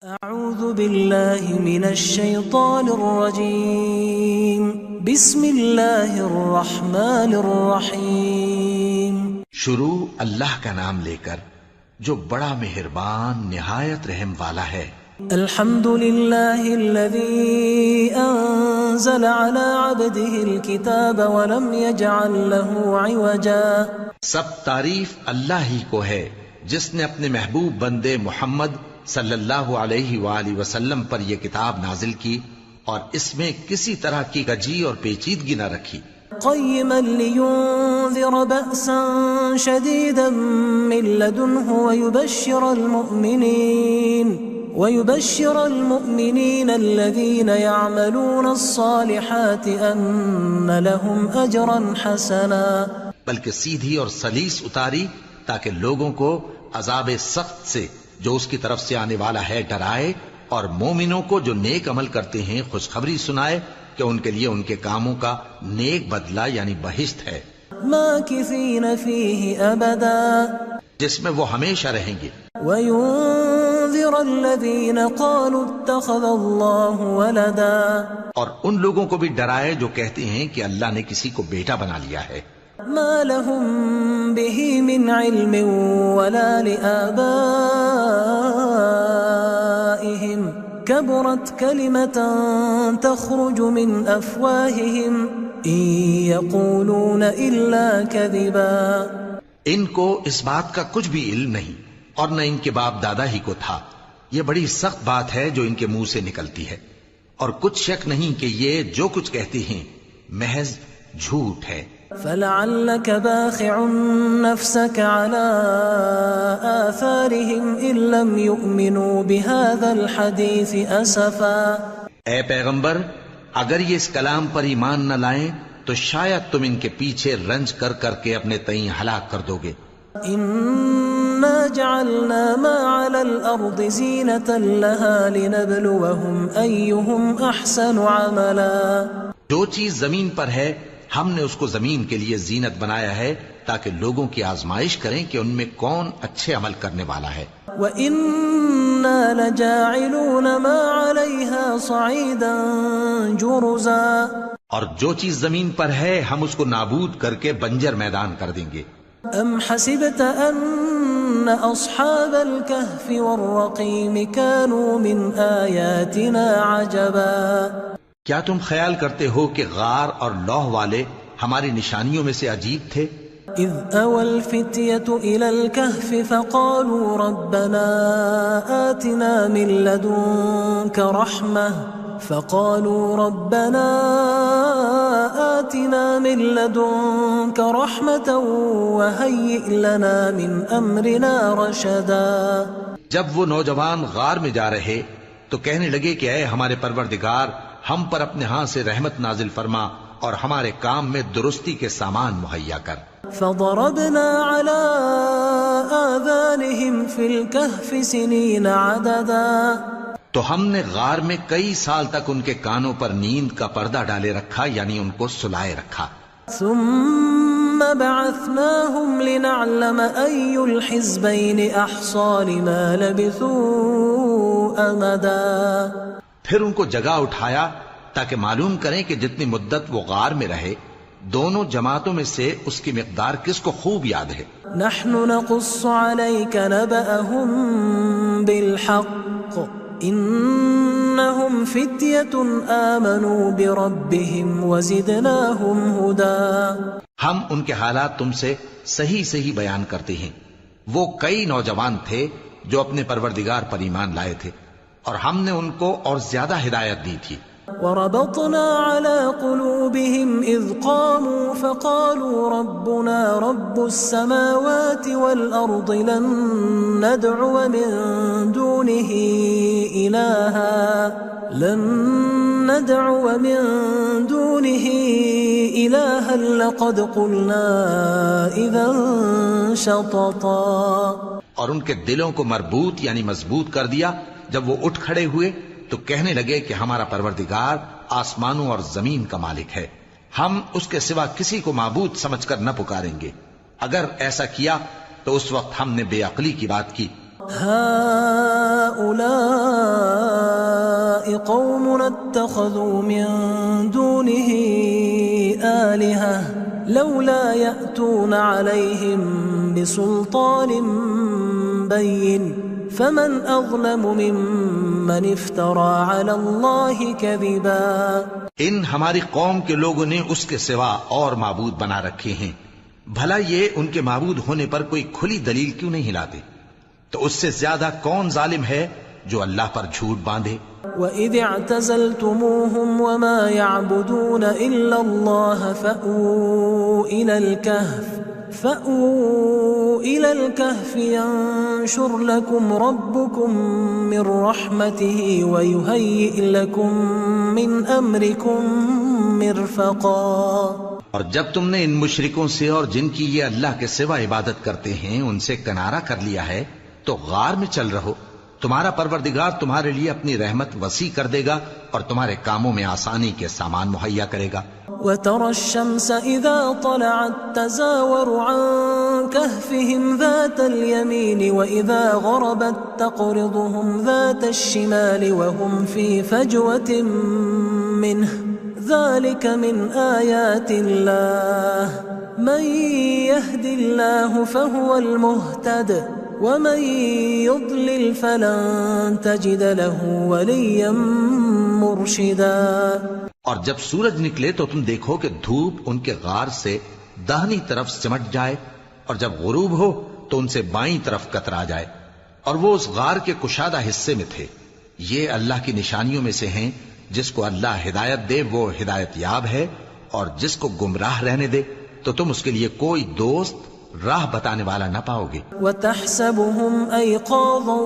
اعوذ باللہ من الشیطان الرجیم بسم اللہ الرحمن الرحیم۔ شروع اللہ کا نام لے کر جو بڑا مہربان نہایت رحم والا ہے۔ الحمد للہ الذی انزل على عبده الكتاب ولم يجعل له عوجا۔ سب تعریف اللہ ہی کو ہے جس نے اپنے محبوب بندے محمد صلی اللہ علیہ وآلہ وسلم پر یہ کتاب نازل کی اور اس میں کسی طرح کی کجی اور پیچیدگی نہ رکھی۔ قیما لینذر بأسا شدیدا من لدنہ ويبشر المؤمنين الذين يعملون الصالحات ان لهم اجرا حسنا۔ بلکہ سیدھی اور سلیس اتاری تاکہ لوگوں کو عذاب سخت سے جو اس کی طرف سے آنے والا ہے ڈرائے، اور مومنوں کو جو نیک عمل کرتے ہیں خوشخبری سنائے کہ ان کے لیے ان کے کاموں کا نیک بدلہ یعنی بہشت ہے، ماکثین فیہ ابدا، جس میں وہ ہمیشہ رہیں گے۔ وینذر الذین قالوا اتخذ اللہ ولدا، اور ان لوگوں کو بھی ڈرائے جو کہتے ہیں کہ اللہ نے کسی کو بیٹا بنا لیا ہے۔ ما لهم به من علم ولا لآبائهم كبرت كلمة تخرج من أفواههم إن يقولون إلا كذبا۔ ان کو اس بات کا کچھ بھی علم نہیں اور نہ ان کے باپ دادا ہی کو تھا۔ یہ بڑی سخت بات ہے جو ان کے منہ سے نکلتی ہے، اور کچھ شک نہیں کہ یہ جو کچھ کہتے ہیں محض جھوٹ ہے۔ فلعلك باخع نفسك على آثارهم إن لم يؤمنوا بهذا الحديث أسفا۔ اے پیغمبر، اگر یہ اس کلام پر ایمان نہ لائیں تو شاید تم ان کے پیچھے رنج کر کر کے اپنے تئیں ہلاک کر دو گے۔ إنا جعلنا ما على الأرض زينة لها لنبلوهم أيهم أحسن عملا۔ جو چیز زمین پر ہے ہم نے اس کو زمین کے لیے زینت بنایا ہے تاکہ لوگوں کی آزمائش کریں کہ ان میں کون اچھے عمل کرنے والا ہے۔ وَإِنَّا لَجَاعِلُونَ مَا عَلَيْهَا صَعِيدًا جُرُزًا، اور جو چیز زمین پر ہے ہم اس کو نابود کر کے بنجر میدان کر دیں گے۔ أَمْ حَسِبْتَ أَنَّ أَصْحَابَ الْكَهْفِ وَالرَّقِيمِ كَانُوا مِنْ آيَاتِنَا عَجَبًا۔ کیا تم خیال کرتے ہو کہ غار اور لوح والے ہماری نشانیوں میں سے عجیب تھے؟ اذ اوى الفتية الى الكهف فقالوا ربنا آتنا من لدنك رحمة وهيئ لنا من امرنا رشدا۔ جب وہ نوجوان غار میں جا رہے تو کہنے لگے کہ اے ہمارے پروردگار، ہم پر اپنے ہاں سے رحمت نازل فرما اور ہمارے کام میں درستی کے سامان مہیا کر۔ فضربنا على آذانهم في الكهف سنين عددا، تو ہم نے غار میں کئی سال تک ان کے کانوں پر نیند کا پردہ ڈالے رکھا، یعنی ان کو سلائے رکھا۔ ثم بعثناهم لنعلم أي الحزبين أحصى لما لبثوا أمدا، پھر ان کو جگہ اٹھایا تاکہ معلوم کریں کہ جتنی مدت وہ غار میں رہے دونوں جماعتوں میں سے اس کی مقدار کس کو خوب یاد ہے۔ نحن نقص عليك نبأهم بالحق إنهم فتية آمنوا بربهم وزدناهم هدى۔ ہم ان کے حالات تم سے صحیح صحیح بیان کرتے ہیں۔ وہ کئی نوجوان تھے جو اپنے پروردگار پر ایمان لائے تھے اور ہم نے ان کو اور زیادہ ہدایت دی تھی۔ وربطنا على قلوبهم إذ قاموا فقالوا ربنا رب السماوات والأرض لن ندعو من دونه إلها لقد قلنا إذا شططا، اور ان کے دلوں کو مربوط یعنی مضبوط کر دیا۔ جب وہ اٹھ کھڑے ہوئے تو کہنے لگے کہ ہمارا پروردگار آسمانوں اور زمین کا مالک ہے، ہم اس کے سوا کسی کو معبود سمجھ کر نہ پکاریں گے۔ اگر ایسا کیا تو اس وقت ہم نے بے عقلی کی بات کی۔ هؤلاء هؤلاء قوم اتخذوا من دونه آلهة لولا يأتون عليهم بسلطان بين فمن أظلم ممن افترى على الله كذبا. ان ہماری قوم کے لوگوں نے اس کے سوا اور معبود بنا رکھے ہیں، بھلا یہ ان کے معبود ہونے پر کوئی کھلی دلیل کیوں نہیں لاتے؟ تو اس سے زیادہ کون ظالم ہے جو اللہ پر جھوٹ باندھے؟ وَإِذِ اعْتَزَلْتُمُوهُمْ وَمَا يَعْبُدُونَ إِلَّا اللَّهَ فَأْوُوا إِلَى الْكَهْفِ يَنشُرْ لَكُمْ رَبُّكُمْ مِنْ رَحْمَتِهِ وَيُهَيِّئْ لَكُمْ مِنْ أَمْرِكُمْ مِرْفَقًا. اور جب تم نے ان مشرکوں سے اور جن کی یہ اللہ کے سوا عبادت کرتے ہیں ان سے کنارہ کر لیا ہے تو غار میں چل رہو، تمہارا پروردگار تمہارے لیے اپنی رحمت وسیع کر دے گا اور تمہارے کاموں میں آسانی کے سامان مہیا کرے گا. وَتَرَى الشَّمْسَ إِذَا طَلَعَتْ تَزَاوَرُ عَنْ كَهْفِهِمْ ذَاتَ الْيَمِينِ وَإِذَا غَرَبَتْ تَقْرِضُهُمْ ذَاتَ الشِّمَالِ وَهُمْ فِي فَجْوَةٍ مِّنْهُ ذَلِكَ مِنْ آيَاتِ اللَّهِ مَنْ يَهْدِ اللَّهُ فَهُوَ الْمُهْتَدِ وَمَنْ يُضْلِلْ فَلَنْ تَجِدَ لَهُ وَلِيًّا مُرْشِدًا. اور جب سورج نکلے تو تم دیکھو کہ دھوپ ان کے غار سے داہنی طرف سمٹ جائے اور جب غروب ہو تو ان سے بائیں طرف کترا جائے، اور وہ اس غار کے کشادہ حصے میں تھے. یہ اللہ کی نشانیوں میں سے ہیں، جس کو اللہ ہدایت دے وہ ہدایت یاب ہے، اور جس کو گمراہ رہنے دے تو تم اس کے لیے کوئی دوست راہ بتانے والا نہ پاؤ گے. وَتَحْسَبُهُمْ أَيْقَاظًا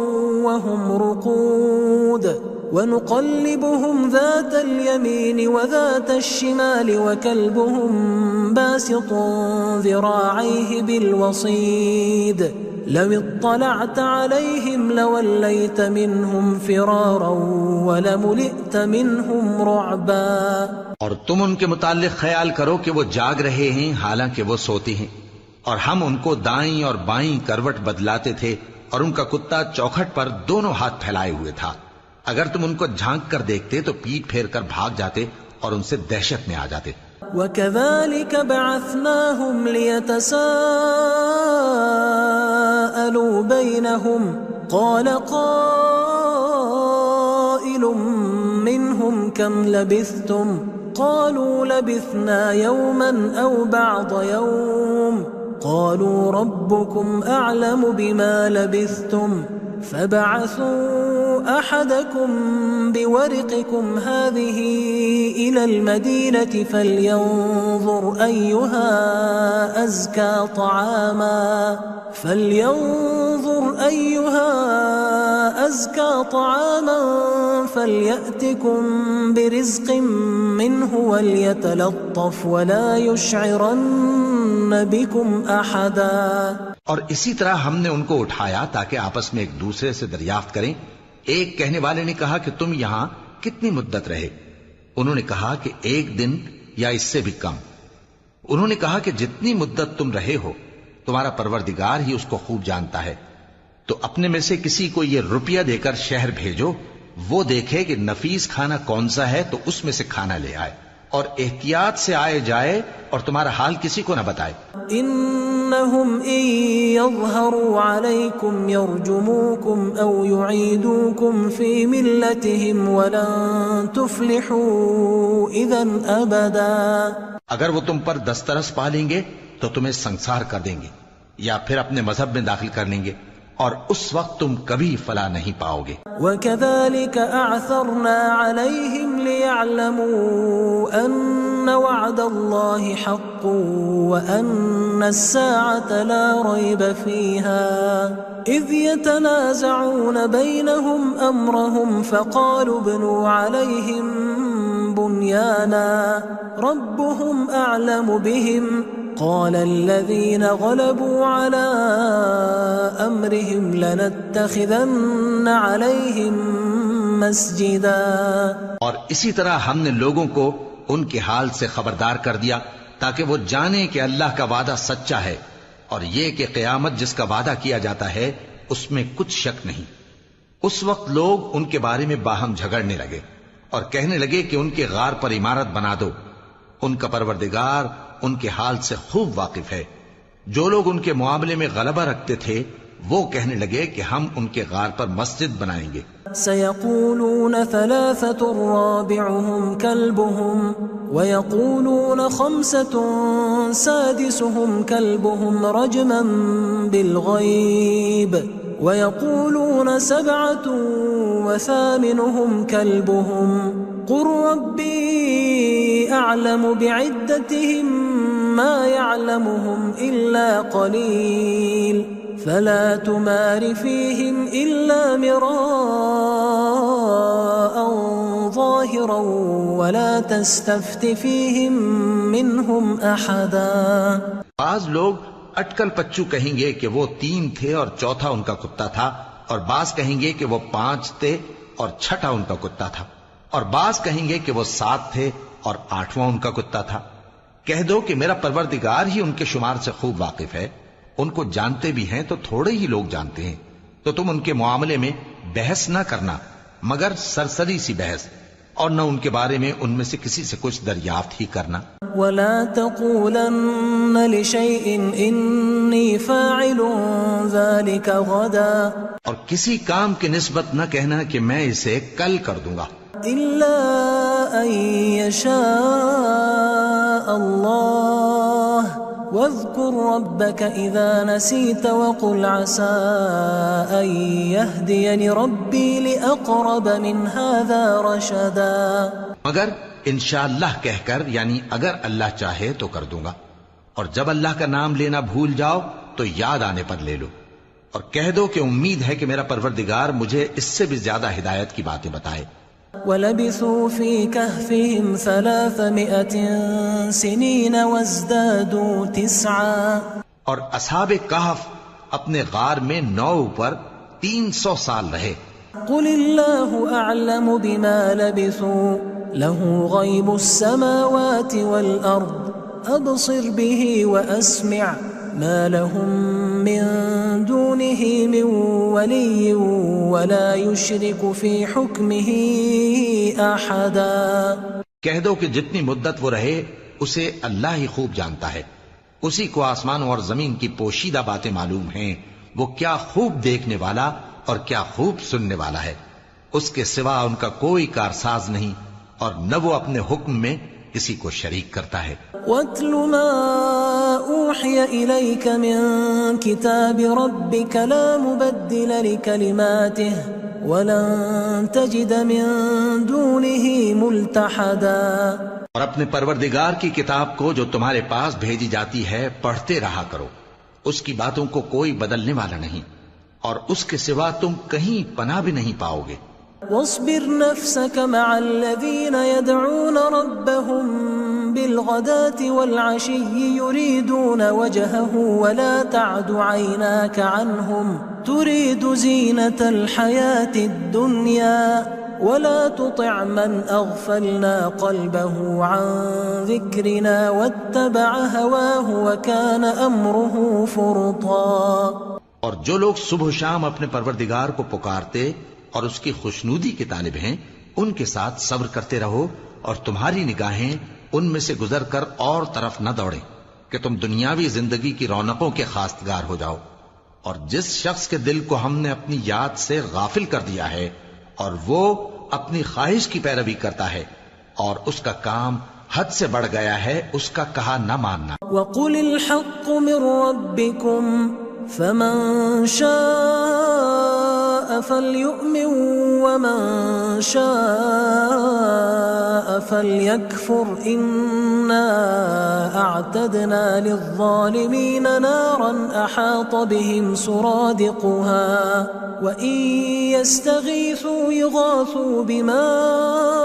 وَهُمْ رُقُودٌ وَنُقَلِّبُهُمْ ذَاتَ الْيَمِينِ وَذَاتَ الشِّمَالِ وَكَلْبُهُمْ بَاسِطٌ ذِرَاعَيْهِ بِالْوَصِيدِ لَوِ اطَّلَعْتَ عَلَيْهِمْ لَوَلَّيْتَ مِنْهُمْ فِرَارًا وَلَمُلِئْتَ مِنْهُمْ رُعْبًا. اور تم ان کے متعلق خیال کرو کہ وہ جاگ رہے ہیں حالانکہ وہ سوتے ہیں، اور ہم ان کو دائیں اور بائیں کروٹ بدلاتے تھے، اور ان کا کتا چوکھٹ پر دونوں ہاتھ پھیلائے ہوئے تھا. اگر تم ان کو جھانک کر دیکھتے تو پیٹ پھیر کر بھاگ جاتے اور ان سے دہشت میں آ جاتے. وَكَذَلِكَ بَعَثْنَاهُمْ لِيَتَسَاءَلُوا بَيْنَهُمْ قَالَ قَائِلٌ مِّنْهُمْ كَمْ لَبِثْتُمْ قَالُوا لَبِثْنَا يَوْمًا أَوْ بَعْضَ يَوْمٍ قَالُوا رَبُّكُمْ أَعْلَمُ بِمَا لَبِثْتُمْ فَبَعَثُوا أَحَدَكُمْ بِوَرِقِكُمْ هَذِهِ إِلَى الْمَدِينَةِ فَلْيَنظُرْ أَيُّهَا أَزْكَى طَعَامًا فَلْيَأْتِكُمْ بِرِزْقٍ مِّنْهُ وَلْيَتَلَطَّفْ وَلَا يُشْعِرَنَّ بِكُمْ أَحَدًا. اور اسی طرح ہم نے ان کو اٹھایا تاکہ آپس میں ایک دوسرے سے دریافت کریں. ایک کہنے والے نے کہا کہ تم یہاں کتنی مدت رہے؟ انہوں نے کہا کہ 1 دن یا اس سے بھی کم. انہوں نے کہا کہ جتنی مدت تم رہے ہو تمہارا پروردگار ہی اس کو خوب جانتا ہے. تو اپنے میں سے کسی کو یہ روپیہ دے کر شہر بھیجو، وہ دیکھے کہ نفیس کھانا کون سا ہے تو اس میں سے کھانا لے آئے، اور احتیاط سے آئے جائے اور تمہارا حال کسی کو نہ بتائے. إنهم إن يظهروا عليكم يرجموكم أو يعيدوكم في ملتهم ولن تفلحوا إذا أبدا. اگر وہ تم پر دسترس پالیں گے تو تمہیں سنسار کر دیں گے یا پھر اپنے مذہب میں داخل کر لیں گے، اور اس وقت تم کبھی فلاح نہیں پاؤ گے. وَكَذَلِكَ أَعْثَرْنَا عَلَيْهِمْ لِيَعْلَمُوا أَنَّ وَعْدَ اللَّهِ حَقٌّ وَأَنَّ السَّاعَةَ لَا رَيْبَ فِيهَا إِذْ يَتَنَازَعُونَ بَيْنَهُمْ أَمْرَهُمْ فَقَالُوا ابْنُوا عَلَيْهِمْ بُنْيَانًا رَبُّهُمْ أَعْلَمُ بِهِمْ قال الذين غلبوا على أمرهم لنتخذن عليهم مسجدا. اور اسی طرح ہم نے لوگوں کو ان کے حال سے خبردار کر دیا تاکہ وہ جانیں کہ اللہ کا وعدہ سچا ہے، اور یہ کہ قیامت جس کا وعدہ کیا جاتا ہے اس میں کچھ شک نہیں. اس وقت لوگ ان کے بارے میں باہم جھگڑنے لگے اور کہنے لگے کہ ان کے غار پر عمارت بنا دو. ان کا پروردگار ان کے حال سے خوب واقف ہے. جو لوگ ان کے معاملے میں غلبہ رکھتے تھے وہ کہنے لگے کہ ہم ان کے غار پر مسجد بنائیں گے. سيقولون 3 رابعهم كلبهم ويقولون 5 سادسهم كلبهم رجما بالغيب ويقولون 7 وثامنهم كلبهم قل ربي أعلم بعدتهم ما يعلمهم إلا قليل فلا تمار فيهم إلا مراء ظاهرا ولا تستفت فيهم منهم أحدا. بعض لوگ اٹکل پچو کہیں گے کہ وہ 3 تھے اور چوتھا ان کا کتا تھا، اور بعض کہیں گے کہ وہ 5 تھے اور چھٹا ان کا کتا تھا، اور بعض کہیں گے کہ وہ 7 تھے اور 8واں ان کا کتا تھا. کہہ دو کہ میرا پروردگار ہی ان کے شمار سے خوب واقف ہے. ان کو جانتے بھی ہیں تو تھوڑے ہی لوگ جانتے ہیں. تو تم ان کے معاملے میں بحث نہ کرنا مگر سرسری سی بحث، اور نہ ان کے بارے میں ان میں سے کسی سے کچھ دریافت ہی کرنا. ولا تقولن لشيء إني فاعل ذلك غدا، اور کسی کام کی نسبت نہ کہنا کہ میں اسے کل کر دوں گا، إلا أن يشاء الله واذكر ربك إذا نسيت وقل عسى أن يهديني ربي لأقرب من هذا رشدا. مگر انشاءاللہ کہہ کر، یعنی اگر اللہ چاہے تو کر دوں گا، اور جب اللہ کا نام لینا بھول جاؤ تو یاد آنے پر لے لو، اور کہہ دو کہ امید ہے کہ میرا پروردگار مجھے اس سے بھی زیادہ ہدایت کی باتیں بتائے. وَلَبِثُوا فِي كَهْفِهِمْ 300 سِنِينَ وَازْدَادُوا 9. اور اصحاب کہف اپنے غار میں 9 پر 300 سال رہے. قُلِ اللَّهُ أَعْلَمُ بِمَا لَبِثُوا لَهُ غَيْبُ السَّمَاوَاتِ وَالْأَرْضِ أَبْصِرْ بِهِ وَأَسْمِعْ مَا لَهُم مِّن دُونِهِ مِن وَلِيٍّ وَلَا يُشْرِكُ فِي حُكْمِهِ أَحَدًا. کہہ دو کہ جتنی مدت وہ رہے اسے اللہ ہی خوب جانتا ہے. اسی کو آسمانوں اور زمین کی پوشیدہ باتیں معلوم ہیں. وہ کیا خوب دیکھنے والا اور کیا خوب سننے والا ہے. اس کے سوا ان کا کوئی کارساز نہیں، اور نہ وہ اپنے حکم میں کسی کو شریک کرتا ہے. وَاتْلُ مَا أُوحِيَ إِلَيْكَ مِن كِتَابِ رَبِّكَ لَا مُبَدِّلَ لِكَلِمَاتِهِ وَلَن تَجِدَ مِن دُونِهِ مُلْتَحَدًا. اور اپنے پروردگار کی کتاب کو جو تمہارے پاس بھیجی جاتی ہے پڑھتے رہا کرو. اس کی باتوں کو کوئی بدلنے والا نہیں، اور اس کے سوا تم کہیں پناہ بھی نہیں پاؤ گے. واصبر نفسك مع الذين يدعون ربهم بالغداة والعشي يريدون وجهه ولا تعد عيناك عنهم تريد زينة الحياة الدنيا ولا تطع من أغفلنا قلبه عن ذكرنا واتبع هواه وكان أمره فرطا. اور جو لوگ صبح و شام اپنے پروردگار کو پکارتے اور اس کی خوشنودی کے طالب ہیں ان کے ساتھ صبر کرتے رہو، اور تمہاری نگاہیں ان میں سے گزر کر اور طرف نہ دوڑیں کہ تم دنیاوی زندگی کی رونقوں کے خواستگار ہو جاؤ. اور جس شخص کے دل کو ہم نے اپنی یاد سے غافل کر دیا ہے اور وہ اپنی خواہش کی پیروی کرتا ہے اور اس کا کام حد سے بڑھ گیا ہے، اس کا کہا نہ ماننا. وَقُلِ الْحَقُّ مِن رَّبِّكُمْ فَمَن شَاءَ فَلْيُؤْمِن وَمَن شَاءَ فَلْيَكْفُرْ إِنَّا أَعْتَدْنَا لِلظَّالِمِينَ نَارًا أَحَاطَ بِهِمْ سُرَادِقُهَا وَإِن يَسْتَغِيثُوا يُغَاثُوا بِمَاءٍ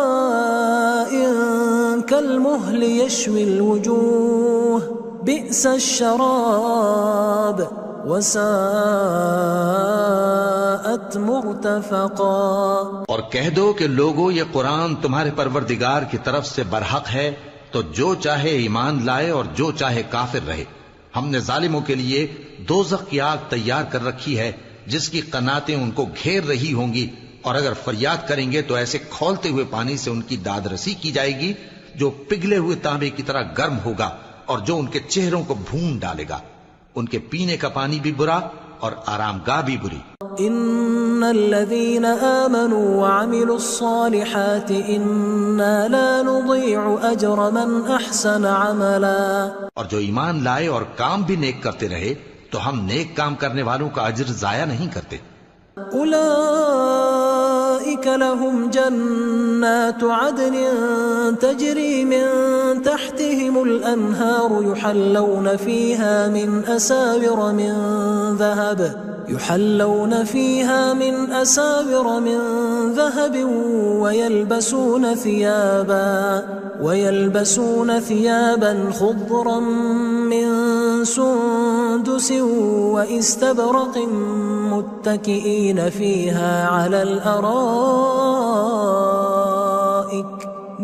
كَالْمُهْلِ يَشْوِي الْوُجُوهَ بِئْسَ الشَّرَابُ وَسَاءَتْ مُرْتَفَقًا. اور کہہ دو کہ لوگو یہ قرآن تمہارے پروردگار کی طرف سے برحق ہے، تو جو چاہے ایمان لائے اور جو چاہے کافر رہے. ہم نے ظالموں کے لیے دوزخ کی آگ تیار کر رکھی ہے جس کی قناتیں ان کو گھیر رہی ہوں گی، اور اگر فریاد کریں گے تو ایسے کھولتے ہوئے پانی سے ان کی داد رسی کی جائے گی جو پگھلے ہوئے تانبے کی طرح گرم ہوگا اور جو ان کے چہروں کو بھون ڈالے گا۔ ان کے پینے کا پانی بھی برا اور آرام گاہ بھی بری۔ ان الذين آمنوا وعملوا الصالحات انا لا نضيع اجر من احسن عملا، اور جو ایمان لائے اور کام بھی نیک کرتے رہے تو ہم نیک کام کرنے والوں کا اجر ضائع نہیں کرتے۔ اولئك لهم جنات عدن تجري من تحتهم الانهار يحلون فيها من أساور من ذهب ويلبسون ثيابا خضرا من سندس واستبرق متكئين فيها على الأرائك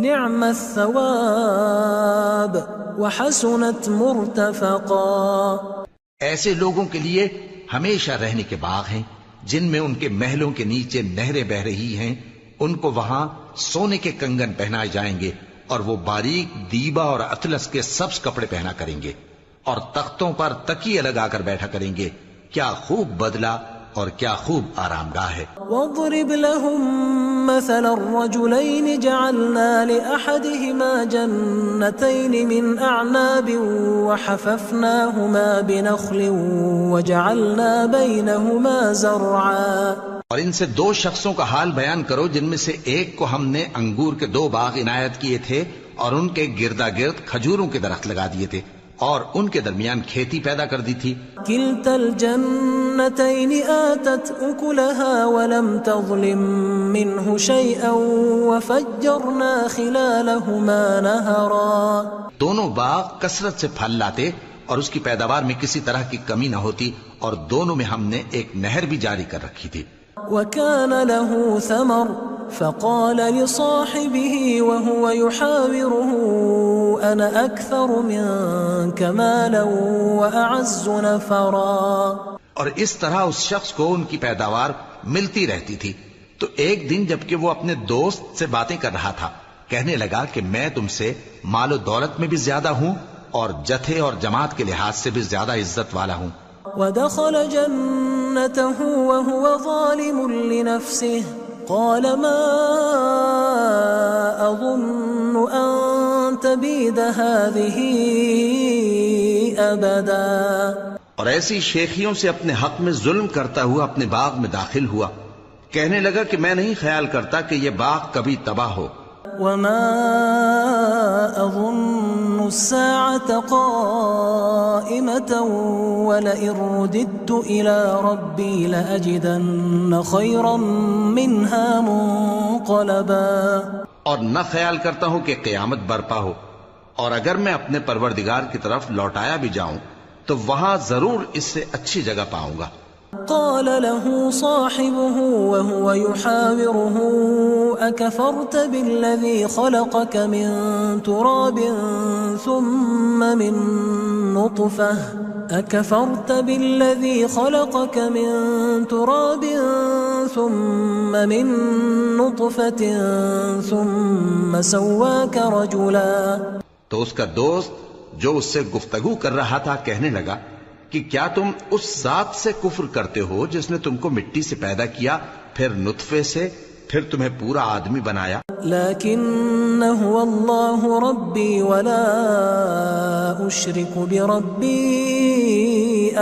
نعم الثواب وحسنت مرتفقا۔ ایسے لوگوں کے لیے ہمیشہ رہنے کے باغ ہیں جن میں ان کے محلوں کے نیچے نہریں بہ رہی ہیں، ان کو وہاں سونے کے کنگن پہنائے جائیں گے اور وہ باریک دیبا اور اطلس کے سبز کپڑے پہنا کریں گے اور تختوں پر تکیے لگا کر بیٹھا کریں گے۔ کیا خوب بدلہ اور کیا خوب آرام گاہ ہے۔ واضرب لهم مثل الرجلين جعلنا لأحدهما جنتين من أعناب وحففناهما بنخل وجعلنا بينهما زرعا۔ اور ان سے دو شخصوں کا حال بیان کرو جن میں سے ایک کو ہم نے انگور کے 2 باغ عنایت کیے تھے اور ان کے گردا گرد کھجوروں کے درخت لگا دیے تھے اور ان کے درمیان کھیتی پیدا کر دی تھی۔ كلتا الجنتين آتت أكلها ولم تظلم منه شيئا وفجرنا خلالهما نهرا۔ دونوں باغ کثرت سے پھل لاتے اور اس کی پیداوار میں کسی طرح کی کمی نہ ہوتی، اور دونوں میں ہم نے ایک نہر بھی جاری کر رکھی تھی۔ وكان له ثمر فقال لصاحبه وهو يحاوره أنا أكثر منك مالا وأعز نفرا۔ اور اس طرح اس شخص کو ان کی پیداوار ملتی رہتی تھی، تو ایک دن جبکہ وہ اپنے دوست سے باتیں کر رہا تھا کہنے لگا کہ میں تم سے مال و دولت میں بھی زیادہ ہوں اور جتھے اور جماعت کے لحاظ سے بھی زیادہ عزت والا ہوں۔ ودخل جنته وهو ظالم لنفسه قال ما أظن أن تبيد هذه أبدا۔ اور ایسی شیخیوں سے اپنے حق میں ظلم کرتا ہوا اپنے باغ میں داخل ہوا، کہنے لگا کہ میں نہیں خیال کرتا کہ یہ باغ کبھی تباہ ہو۔ وما أظن الساعة قائمة ولئن رددت إلى ربي لأجدن خيرا منها منقلبا۔ اور نہ خیال کرتا ہوں کہ قیامت برپا ہو، اور اگر میں اپنے پروردگار کی طرف لوٹایا بھی جاؤں تو وہاں ضرور اس سے اچھی جگہ پاؤں گا۔ قال له صاحبه وهو يحاوره أكفرت بالذي خلقك من تراب ثم من نطفة ثم سواك رجلا۔ تو اس کا دوست جو اس سے گفتگو کر رہا تھا کہنے لگا کہ کیا تم اس ذات سے کفر کرتے ہو جس نے تم کو مٹی سے پیدا کیا، پھر نطفے سے، پھر تمہیں پورا آدمی بنایا؟ لیکن هو اللہ ربی ولا اشرک بربی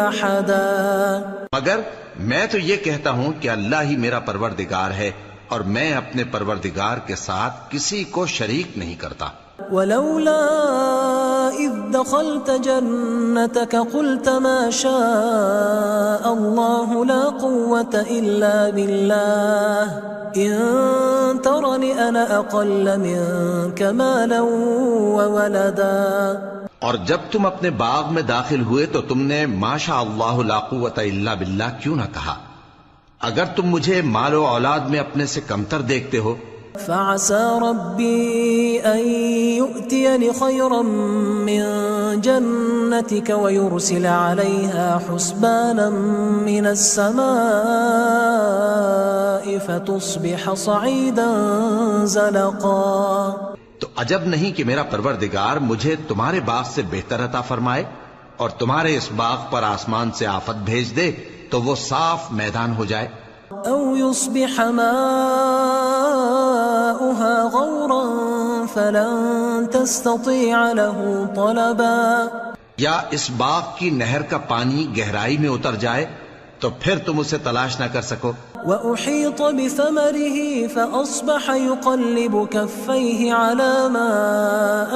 احدا۔ مگر میں تو یہ کہتا ہوں کہ اللہ ہی میرا پروردگار ہے اور میں اپنے پروردگار کے ساتھ کسی کو شریک نہیں کرتا۔ ولولا اذ دخلت جنتك قلت ما شاء الله لا قوة الا بالله ان ترني انا اقل منك مالا وولدا۔ اور جب تم اپنے باغ میں داخل ہوئے تو تم نے ما شاء اللہ لا قوت الا باللہ کیوں نہ کہا؟ اگر تم مجھے مال و اولاد میں اپنے سے کمتر دیکھتے ہو فعسى ربي أن يؤتيني خيرا من جنتك ويرسل عليها حسبانا من السماء فتصبح صعيدا زلقا. تو عجب نہیں کہ میرا پروردگار مجھے تمہارے باغ سے بہتر عطا فرمائے اور تمہارے اس باغ پر آسمان سے آفت بھیج دے تو وہ صاف میدان ہو جائے. أو يصبح ماؤها غورا فلن تستطيع له طلبا. یا اس باغ کی نہر کا پانی گہرائی میں اتر جائے تو پھر تم اسے تلاش نہ کر سکو. وأحيط بثمره فأصبح يقلب كفيه على ما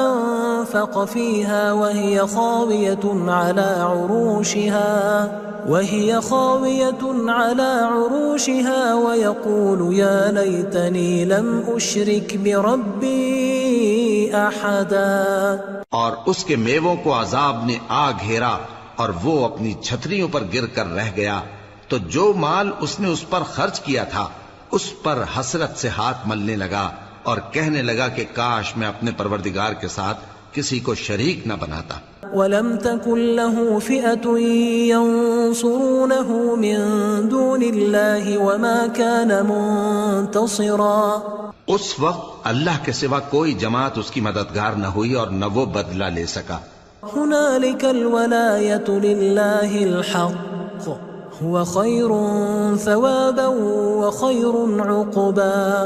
أنفق فيها وهي خاوية على عروشها ويقول يا ليتني لم أشرك بربي أحدا. اور اس کے میووں کو عذاب نے آ گھیرا اور وہ اپنی چھتریوں پر گر کر رہ گیا تو جو مال اس نے اس پر خرچ کیا تھا اس پر حسرت سے ہاتھ ملنے لگا اور کہنے لگا کہ کاش میں اپنے پروردگار کے ساتھ کسی کو شریک نہ بناتا. وَلَمْ تَكُنْ لَهُ فِئَةٌ يَنصُرُونَهُ مِن دُونِ اللَّهِ وَمَا كَانَ مُنتَصِرًا. اس وقت اللہ کے سوا کوئی جماعت اس کی مددگار نہ ہوئی اور نہ وہ بدلہ لے سکا. هُنَالِكَ الْوَلَایَةُ لِلَّهِ الْحَقِّ هُوَ خَيْرٌ ثَوَابًا وَخَيْرٌ عُقْبًا.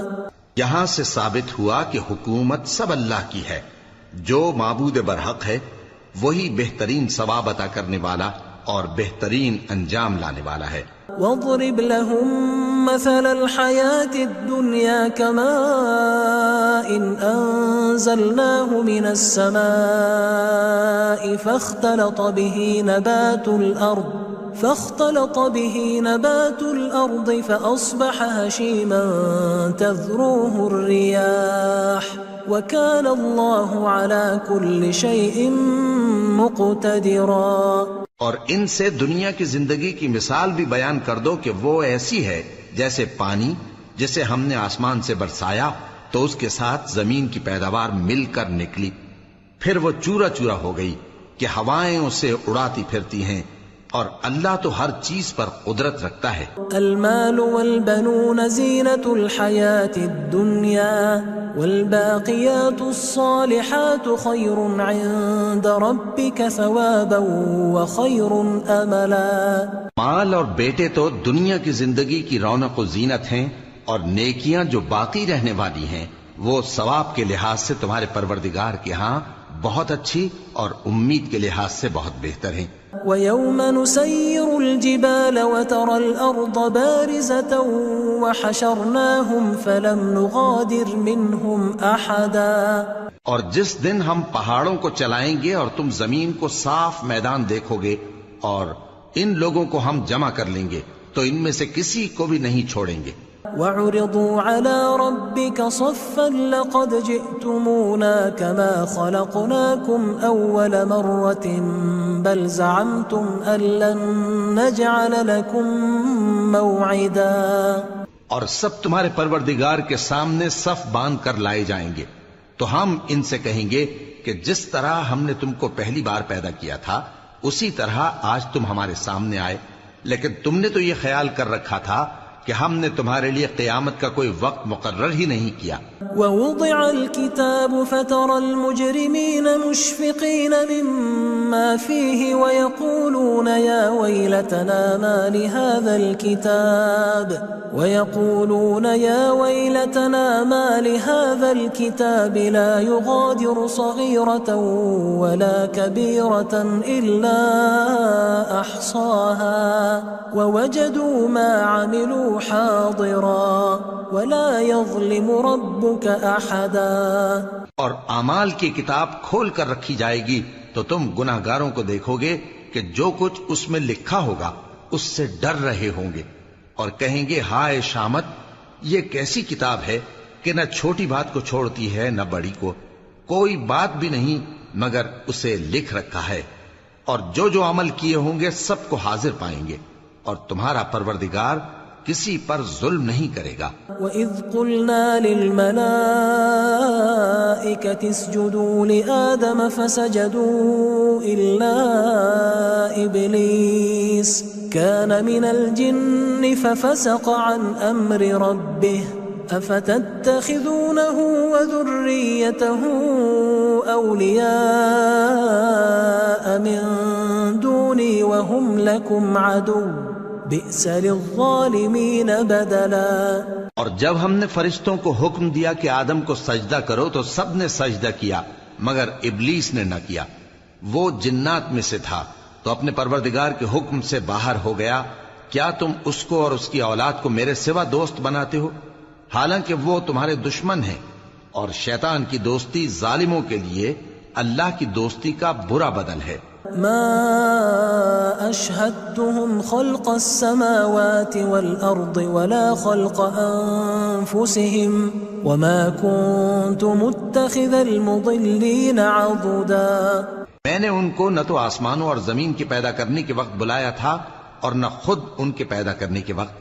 یہاں سے ثابت ہوا کہ حکومت سب اللہ کی ہے. جو معبود برحق ہے وہی بہترین ثواب عطا کرنے والا اور بہترین انجام لانے والا ہے. وَاضْرِبْ لَهُمْ مَثَلَ الْحَيَاةِ الدُّنْيَا كَمَاءٍ أَنزَلْنَاهُ مِنَ السَّمَاءِ فاختلط به نبات الأرض فأصبح هشيما تذروه الرياح وكان الله على كل شيء مقتدرا. اور ان سے دنیا کی زندگی کی مثال بھی بیان کر دو کہ وہ ایسی ہے جیسے پانی جسے ہم نے آسمان سے برسایا تو اس کے ساتھ زمین کی پیداوار مل کر نکلی پھر وہ چورا چورا ہو گئی کہ ہوائیں اسے اڑاتی پھرتی ہیں اور اللہ تو ہر چیز پر قدرت رکھتا ہے. المال والبنون زینة الحیاة الدنیا والباقیات الصالحات خیر عند ربک ثوابا وخیر املا. مال اور بیٹے تو دنیا کی زندگی کی رونق و زینت ہیں اور نیکیاں جو باقی رہنے والی ہیں وہ ثواب کے لحاظ سے تمہارے پروردگار کے ہاں بہت اچھی اور امید کے لحاظ سے بہت بہتر ہیں. وَيَوْمَ نُسَيِّرُ الْجِبَالَ وَتَرَى الْأَرْضَ بَارِزَةً وَحَشَرْنَاهُمْ فَلَمْ نُغَادِرْ مِنْهُمْ أَحَدًا. اور جس دن ہم پہاڑوں کو چلائیں گے اور تم زمین کو صاف میدان دیکھو گے اور ان لوگوں کو ہم جمع کر لیں گے تو ان میں سے کسی کو بھی نہیں چھوڑیں گے. وَعُرِضُوا عَلَى رَبِّكَ صَفًّا لَقَدْ جِئْتُمُونَا كَمَا خَلَقْنَاكُمْ أَوَّلَ مَرَّةٍ بَلْ زَعَمْتُمْ أَن لَّن نَّجْعَلَ لَكُم مَّوْعِدًا. اور سب تمہارے پروردگار کے سامنے صف باندھ کر لائے جائیں گے تو ہم ان سے کہیں گے کہ جس طرح ہم نے تم کو پہلی بار پیدا کیا تھا اسی طرح آج تم ہمارے سامنے آئے لیکن تم نے تو یہ خیال کر رکھا تھا کہ ہم نے تمہارے لیے قیامت کا کوئی وقت مقرر ہی نہیں کیا. وَوُضِعَ الْكِتَابُ فَتَرَى الْمُجْرِمِينَ مُشْفِقِينَ مِمَّا فِيهِ وَيَقُولُونَ يَا وَيْلَتَنَا مَا لِهَذَا الْكِتَابِ لَا يُغَادِرُ صَغِيرَةً وَلَا كَبِيرَةً إِلَّا أَحْصَاهَا وَوَجَدُوا مَا عَمِلُوا حَاضِرًا وَلَا يَظْلِمُ رَبُّكَ أَحَدًا. اور اعمال کی کتاب کھول کر رکھی جائے گی تو تم گناہگاروں کو دیکھو گے کہ جو کچھ اس میں لکھا ہوگا اس سے ڈر رہے ہوں گے اور کہیں گے ہائے شامت یہ کیسی کتاب ہے کہ نہ چھوٹی بات کو چھوڑتی ہے نہ بڑی کو کوئی بات بھی نہیں مگر اسے لکھ رکھا ہے اور جو جو عمل کیے ہوں گے سب کو حاضر پائیں گے اور تمہارا پروردگار کسی پر ظلم نہیں کرے گا۔ وَإِذْ قُلْنَا لِلْمَلَائِكَةِ اسْجُدُوا لِآدَمَ فَسَجَدُوا إِلَّا إِبْلِيسَ كَانَ مِنَ الْجِنِّ فَفَسَقَ عَنْ أَمْرِ رَبِّهِ أَفَتَتَّخِذُونَهُ وَذُرِّيَّتَهُ أَوْلِيَاءَ مِن دُونِي وَهُمْ لَكُمْ عَدُوٌّ بئس للظالمین بدلا۔ اور جب ہم نے فرشتوں کو حکم دیا کہ آدم کو سجدہ کرو تو سب نے سجدہ کیا مگر ابلیس نے نہ کیا، وہ جنات میں سے تھا تو اپنے پروردگار کے حکم سے باہر ہو گیا۔ کیا تم اس کو اور اس کی اولاد کو میرے سوا دوست بناتے ہو، حالانکہ وہ تمہارے دشمن ہیں، اور شیطان کی دوستی ظالموں کے لیے اللہ کی دوستی کا برا بدل ہے۔ ما أشهدتهم خلق السماوات والأرض ولا خلق أنفسهم وما كنت متخذ المضلين عضدا۔ میں نے ان کو نہ تو آسمانوں اور زمین کے پیدا کرنے کے وقت بلایا تھا اور نہ خود ان کے پیدا کرنے کے وقت،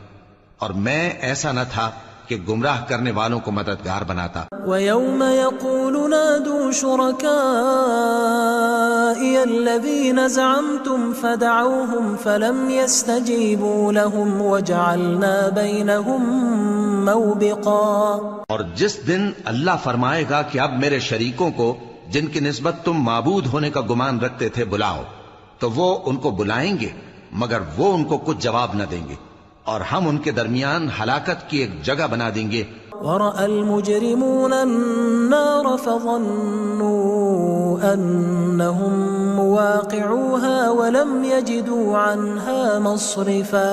اور میں ایسا نہ تھا کہ گمراہ کرنے والوں کو مددگار بناتا۔ وَيَوْمَ يَقُولُ نَادُوا شُرَكَائِيَ الَّذِينَ زَعَمْتُمْ فَدَعَوْهُمْ فَلَمْ يَسْتَجِيبُوا لَهُمْ وَجَعَلْنَا بَيْنَهُمْ مَوْبِقًا۔ اور جس دن اللہ فرمائے گا کہ اب میرے شریکوں کو جن کی نسبت تم معبود ہونے کا گمان رکھتے تھے بلاؤ، تو وہ ان کو بلائیں گے مگر وہ ان کو کچھ جواب نہ دیں گے، اور ہم ان کے درمیان ہلاکت کی ایک جگہ بنا دیں گے۔ وَرَأَى الْمُجْرِمُونَ النَّارَ فَظَنُّوا أَنَّهُمْ مُوَاقِعُوهَا وَلَمْ يَجِدُوا عَنْهَا مَصْرِفًا۔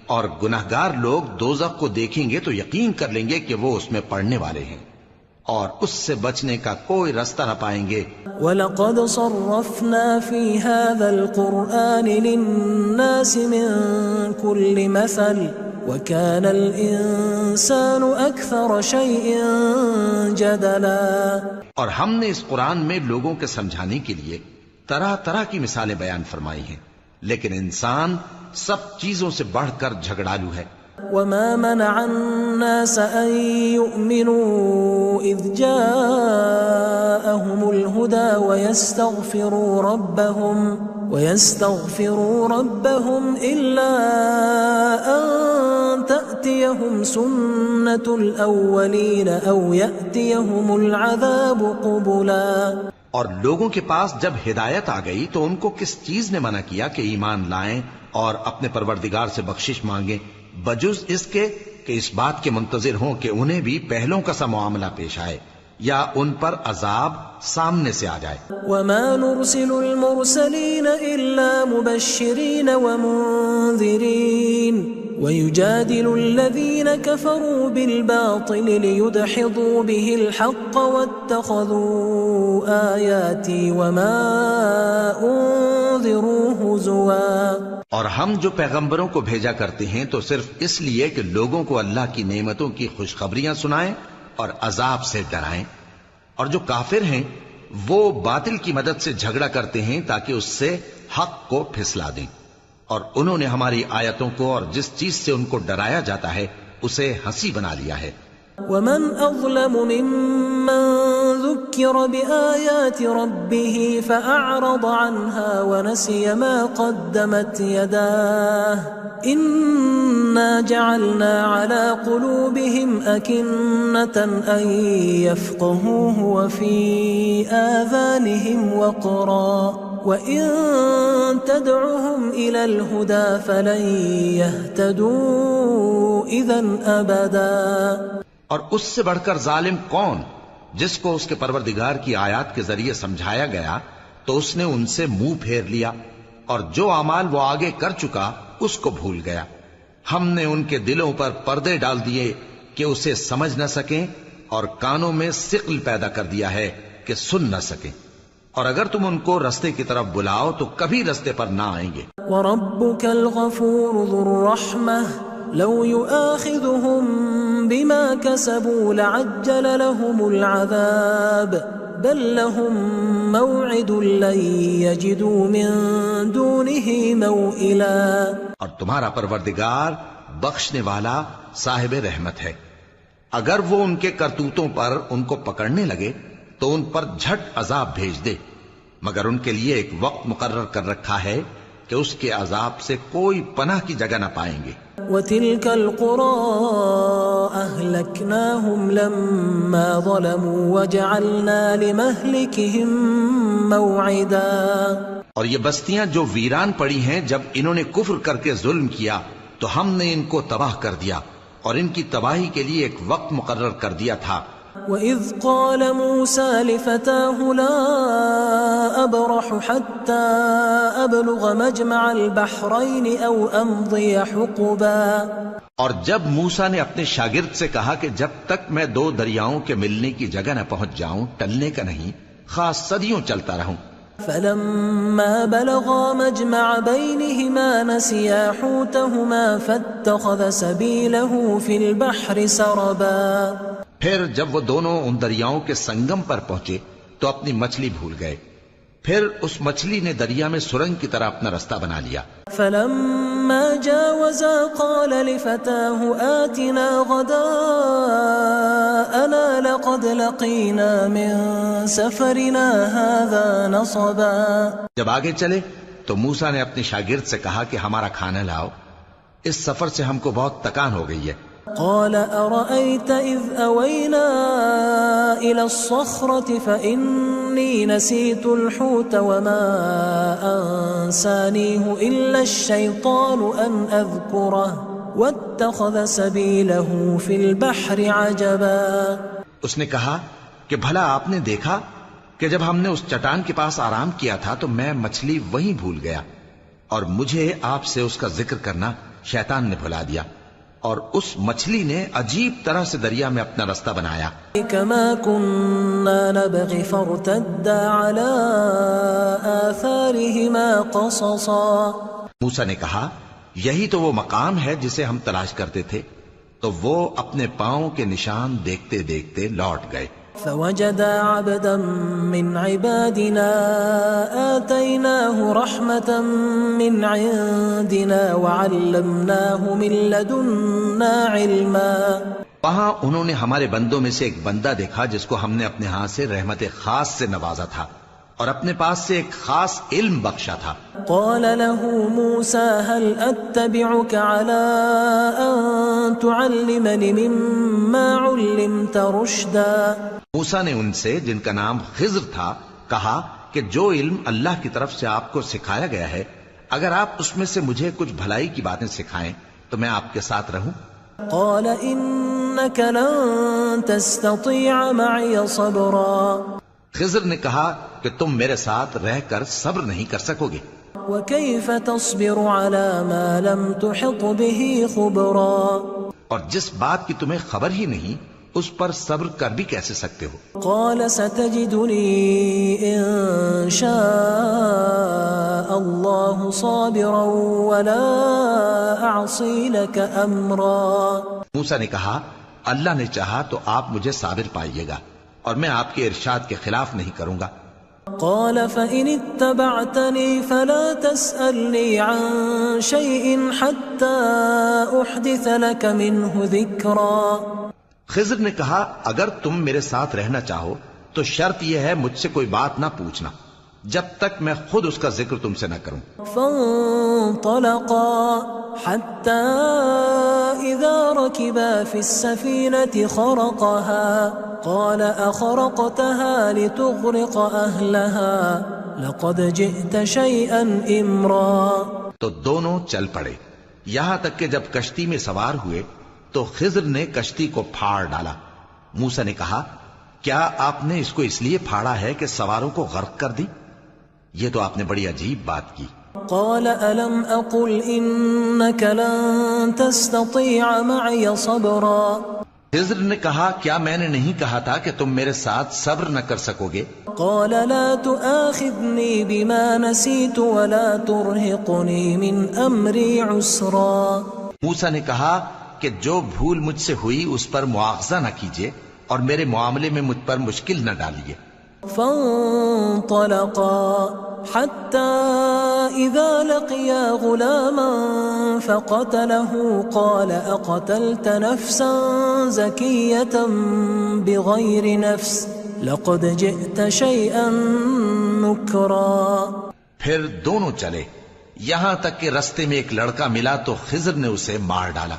اور گناہگار لوگ دوزخ کو دیکھیں گے تو یقین کر لیں گے کہ وہ اس میں پڑنے والے ہیں اور اس سے بچنے کا کوئی راستہ نہ پائیں گے۔ وَلَقَدْ صَرَّفْنَا فِي هَذَا الْقُرْآنِ لِلنَّاسِ مِنْ كُلِّ مَثَلٍ وَكَانَ الْإِنسَانُ أَكْثَرَ شَيْءٍ جَدَلًا۔ اور ہم نے اس قرآن میں لوگوں کے سمجھانے کے لیے طرح طرح کی مثالیں بیان فرمائی ہیں، لیکن انسان سب چیزوں سے بڑھ کر جھگڑالو ہے۔ وَمَا مَنَعَ النَّاسَ أَن يُؤْمِنُوا إِذْ جَاءَهُمُ الْهُدَى وَيَسْتَغْفِرُوا رَبَّهُمْ إِلَّا أَن تَأْتِيَهُمْ سُنَّةُ الْأَوَّلِينَ أَوْ يَأْتِيَهُمُ الْعَذَابُ قُبُلًا۔ اور لوگوں کے پاس جب ہدایت آ گئی تو ان کو کس چیز نے منع کیا کہ ایمان لائیں اور اپنے پروردگار سے بخشش مانگیں، بجز اس کے کہ اس بات کے منتظر ہوں کہ انہیں بھی پہلوں کا سا معاملہ پیش آئے یا ان پر عذاب سامنے سے آ جائے۔ وَمَا نُرْسِلُ الْمُرْسَلِينَ إِلَّا مُبَشِّرِينَ وَمُنذِرِينَ وَيُجَادِلُ الَّذِينَ كَفَرُوا بِالْبَاطِلِ لِيُدْحِضُوا بِهِ الْحَقَّ وَاتَّخَذُوا آيَاتِي وَمَا أُنذِرُوا هُزُوًا۔ اور ہم جو پیغمبروں کو بھیجا کرتے ہیں تو صرف اس لیے کہ لوگوں کو اللہ کی نعمتوں کی خوشخبریاں سنائیں اور عذاب سے ڈرائیں، اور جو کافر ہیں وہ باطل کی مدد سے جھگڑا کرتے ہیں تاکہ اس سے حق کو پھسلا دیں، اور انہوں نے ہماری آیتوں کو اور جس چیز سے ان کو ڈرایا جاتا ہے اسے ہنسی بنا لیا ہے۔ وَمَنْ أَظْلَمُ مِمَّنْ ذُكِّرَ بِآيَاتِ رَبِّهِ فَأَعْرَضَ عَنْهَا وَنَسِيَ مَا قَدَّمَتْ يَدَاهُ إِنَّا جَعَلْنَا عَلَى قُلُوبِهِمْ أَكِنَّةً أَن يَفْقَهُوهُ وَفِي آذَانِهِمْ وَقْرًا وَإِن تَدْعُهُمْ إِلَى الْهُدَى فَلَن يَهْتَدُوا إِذًا أَبَدًا۔ اور اس سے بڑھ کر ظالم کون جس کو اس کے پروردگار کی آیات کے ذریعے سمجھایا گیا تو اس نے ان سے منہ پھیر لیا، اور جو اعمال وہ آگے کر چکا اس کو بھول گیا۔ ہم نے ان کے دلوں پر پردے ڈال دیے کہ اسے سمجھ نہ سکیں، اور کانوں میں ثقل پیدا کر دیا ہے کہ سن نہ سکیں، اور اگر تم ان کو رستے کی طرف بلاؤ تو کبھی رستے پر نہ آئیں گے۔ وَرَبُّكَ الْغَفُورُ ذُو الرَّحْمَةِ لَوْ يُؤَاخِذُهُم بِمَا كَسَبُوا لَعَجَّلَ لَهُمُ الْعَذَابَ بَل لَّهُم مَّوْعِدٌ لَّن يَجِدُوا مِن دُونِهِ مَوْئِلًا۔ اور تمہارا پروردگار بخشنے والا صاحب رحمت ہے۔ اگر وہ ان کے کرتوتوں پر ان کو پکڑنے لگے تو ان پر جھٹ عذاب بھیج دے، مگر ان کے لیے ایک وقت مقرر کر رکھا ہے کہ اس کے عذاب سے کوئی پناہ کی جگہ نہ پائیں گے۔ وَتِلْكَ الْقُرَىٰ أَهْلَكْنَاهُمْ لَمَّا ظَلَمُوا وَجَعَلْنَا لِمَهْلِكِهِمْ مَوْعِدًا۔ اور یہ بستیاں جو ویران پڑی ہیں، جب انہوں نے کفر کر کے ظلم کیا تو ہم نے ان کو تباہ کر دیا اور ان کی تباہی کے لیے ایک وقت مقرر کر دیا تھا۔ وَإِذْ قَالَ مُوسَىٰ لِفَتَاهُ لَا أَبْرَحُ حَتَّىٰ أَبْلُغَ مَجْمَعَ الْبَحْرَيْنِ أَوْ أَمْضِيَ حُقُبًا۔ اور جب موسیٰ نے اپنے شاگرد سے کہا کہ جب تک میں دو دریاؤں کے ملنے کی جگہ نہ پہنچ جاؤں ٹلنے کا نہیں، خاص صدیوں چلتا رہوں۔ فَلَمَّا بَلَغَا مَجْمَعَ بَيْنِهِمَا نَسِيَا حُوتَهُمَا فَاتَّخَذَ سَبِيلَهُ فِي الْبَحْرِ سَرَبًا۔ پھر جب وہ دونوں ان دریاؤں کے سنگم پر پہنچے تو اپنی مچھلی بھول گئے، پھر اس مچھلی نے دریا میں سرنگ کی طرح اپنا رستہ بنا لیا۔ فَلَمَّا جَاوَزَا قَالَ لِفَتَاهُ آتِنَا غَدَاءَنَا لَقَدْ لَقِينَا مِن سَفَرِنَا هَٰذَا نَصَبًا۔ جب آگے چلے تو موسیٰ نے اپنے شاگرد سے کہا کہ ہمارا کھانا لاؤ، اس سفر سے ہم کو بہت تکان ہو گئی ہے۔ قال أرأيت إذ أوينا إلى الصخرة فإني نسيت الحوت وما أنسانيه إلا الشيطان أن أذكره واتخذ سبيله في البحر عجبا۔ اس نے کہا کہ بھلا آپ نے دیکھا کہ جب ہم نے اس چٹان کے پاس آرام کیا تھا تو میں مچھلی وہیں بھول گیا، اور مجھے آپ سے اس کا ذکر کرنا شیطان نے بھلا دیا، اور اس مچھلی نے عجیب طرح سے دریا میں اپنا رستہ بنایا۔ كما كنا نبغي فارتدا على آثارهما قصصا۔ موسیٰ نے کہا یہی تو وہ مقام ہے جسے ہم تلاش کرتے تھے، تو وہ اپنے پاؤں کے نشان دیکھتے دیکھتے لوٹ گئے۔ فوجدا عبدا من عبادنا آتيناه رحمة من عندنا وعلمناه من لدنا علما۔ وہاں انہوں نے ہمارے بندوں میں سے ایک بندہ دیکھا جس کو ہم نے اپنے ہاں سے رحمت خاص سے نوازا تھا اور اپنے پاس سے ایک خاص علم بخشا تھا۔ قال له موسى هل أتبعك على أن تعلمني مما علمت رشدا۔ موسیٰ نے ان سے، جن کا نام خضر تھا، کہا کہ جو علم اللہ کی طرف سے آپ کو سکھایا گیا ہے، اگر آپ اس میں سے مجھے کچھ بھلائی کی باتیں سکھائیں تو میں آپ کے ساتھ رہوں۔ قال إنك لن تستطيع معي صبرا۔ خضر نے کہا کہ تم میرے ساتھ رہ کر صبر نہیں کر سکو گے۔ وكيف تصبر على ما لم تحط به خبرا۔ اور جس بات کی تمہیں خبر ہی نہیں اس پر صبر کر بھی کیسے سکتے ہو؟ قال ستجدني إن شاء الله صابرا ولا أعصي لك أمرا۔ موسیٰ نے کہا اللہ نے چاہا تو آپ مجھے صابر پائیے گا اور میں آپ کے ارشاد کے خلاف نہیں کروں گا۔ قال فإن اتبعتني فلا تسألني عن شيء حتى أحدث لك منه ذكرا۔ خضر نے کہا اگر تم میرے ساتھ رہنا چاہو تو شرط یہ ہے مجھ سے کوئی بات نہ پوچھنا جب تک میں خود اس کا ذکر تم سے نہ کروں۔ فانطلقا حتى إذا ركبا في السفينة خرقها قال أخرقتها لتغرق أهلها لقد جئت شيئا إمرا۔ تو دونوں چل پڑے یہاں تک کہ جب کشتی میں سوار ہوئے تو خضر نے کشتی کو پھاڑ ڈالا۔ موسیٰ نے کہا کیا آپ نے اس کو اس لیے پھاڑا ہے کہ سواروں کو غرق کر دی؟ یہ تو آپ نے بڑی عجیب بات کی۔ قال ألم أقل إنك لن تستطيع معي صبرا۔ خضر نے کہا کیا میں نے نہیں کہا تھا کہ تم میرے ساتھ صبر نہ کر سکو گے؟ قال لا تؤاخذني بما نسيت ولا ترهقني من أمري عسرا۔ موسیٰ نے کہا کہ جو بھول مجھ سے ہوئی اس پر مواخذہ نہ کیجیے اور میرے معاملے میں مجھ پر مشکل نہ ڈالیے۔ فانطلقا حتى إذا لقيا غلاما فقتله قال أقتلت نفسا زكية بغير نفس لقد جئت شيئا نكرا. پھر دونوں چلے یہاں تک کہ رستے میں ایک لڑکا ملا تو خضر نے اسے مار ڈالا.